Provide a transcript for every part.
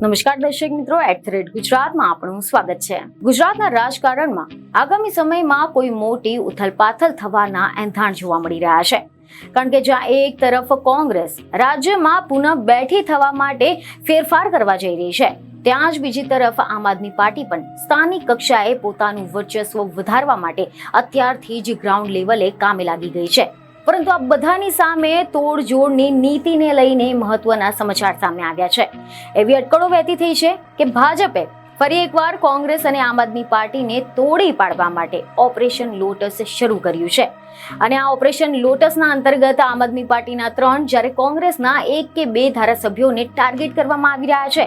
નમસ્કાર દર્શક મિત્રો, @ગુજરાતમાં આપનું સ્વાગત છે। ગુજરાતના રાજકારણમાં આગામી સમયમાં કોઈ મોટી ઉથલપાથલ થવાના એંધાણ જોવા મળી રહ્યા છે, કારણ કે જ્યાં એક તરફ કોંગ્રેસ રાજ્યમાં પુનઃ બેઠી થવા માટે ફેરફાર કરવા જઈ રહી છે, ત્યાં જ બીજી તરફ આમ આદમી પાર્ટી પણ સ્થાનિક કક્ષાએ પોતાનું વર્ચસ્વ વધારવા માટે અત્યારથી જ ગ્રાઉન્ડ લેવલે કામે લાગી ગઈ છે। પરંતુ આ બધાની સામે તોડજોડની નીતિને લઈને મહત્વના સમાચાર સામે આવ્યા છે। એવી અટકળો વહેતી થઈ છે કે ભાજપે ફરી એકવાર કોંગ્રેસ અને આમ આદમી પાર્ટીને તોડી પાડવા માટે ઓપરેશન લોટસ શરૂ કર્યું છે, અને આ ઓપરેશન લોટસના અંતર્ગત આમ આદમી પાર્ટીના 3 જ્યારે કોંગ્રેસના 1 કે 2 ધારાસભ્યોને ટાર્ગેટ કરવામાં આવી રહ્યા છે।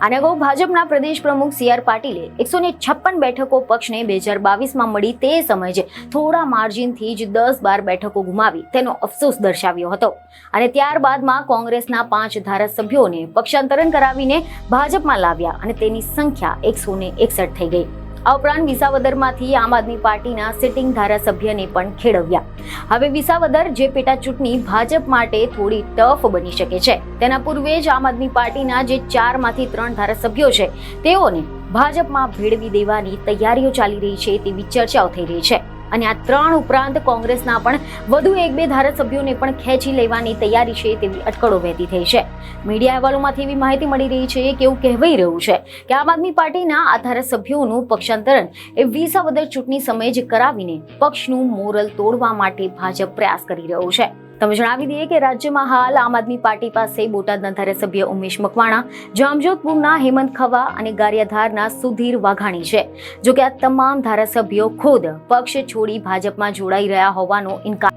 આને અગાઉ ભાજપના પ્રદેશ પ્રમુખ CR પાટીલે 156 બેઠકો પક્ષને 2022માં મળી તે સમયે જ થોડા માર્જિનથી જ 10-12 બેઠકો ગુમાવી તેનો અફસોસ દર્શાવ્યો હતો, અને ત્યારબાદમાં કોંગ્રેસના 5 ધારાસભ્યોને પક્ષાંતરણ કરાવીને ભાજપમાં લાવ્યા અને તેની સંખ્યા 161 થઈ ગઈ। આ ઉપરાંત વિસાવદરમાંથી આમ આદમી પાર્ટીના સિટિંગ ધારાસભ્યને પણ ખેડવ્યા। હવે વિસાવદર જે પેટા ચૂંટણી ભાજપ માટે થોડી ટફ બની શકે છે, તેના પૂર્વે જ આમ આદમી પાર્ટીના જે 4 માંથી 3 ધારાસભ્યો છે તેઓને ભાજપમાં ભેળવી દેવાની તૈયારીઓ ચાલી રહી છે તેવી ચર્ચાઓ થઈ રહી છે, અને આ 3 ઉપરાંત કોંગ્રેસના પણ વધુ 1-2 ધારાસભ્યોને પણ ખેંચી લેવાની તૈયારી છે તેવી અટકળો વહેતી થઈ છે। મીડિયા અહેવાલોમાંથી એવી માહિતી મળી રહી છે કે એવું કહેવાઈ રહ્યું છે કે આમ આદમી પાર્ટીના આ ધારાસભ્યોનું પક્ષાંતરણ એ વિસાવદર ચૂંટણી સમયે જ કરાવીને પક્ષનું મોરલ તોડવા માટે ભાજપ પ્રયાસ કરી રહ્યું છે। તમે જણાવી દઈએ કે રાજ્યમાં હાલ આમ આદમી પાર્ટી પાસે બોટાદના ધારાસભ્ય ઉમેશ મકવાણા, જામજોધપુરના હેમંત ખવા અને ગારિયાધારના સુધીર વાઘાણી છે। જોકે આ તમામ ધારાસભ્યો ખુદ પક્ષ છોડી ભાજપમાં જોડાઈ રહ્યા હોવાનો ઇનકાર।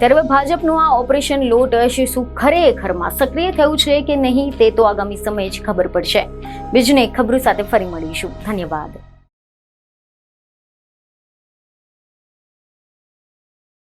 ત્યારે ભાજપનું આ ઓપરેશન લોટસ શું ખરેખરમાં સક્રિય થયું છે કે નહીં તે તો આગામી સમયે જ ખબર પડશે। બીજને ખબરો સાથે ફરી મળીશું। ધન્યવાદ।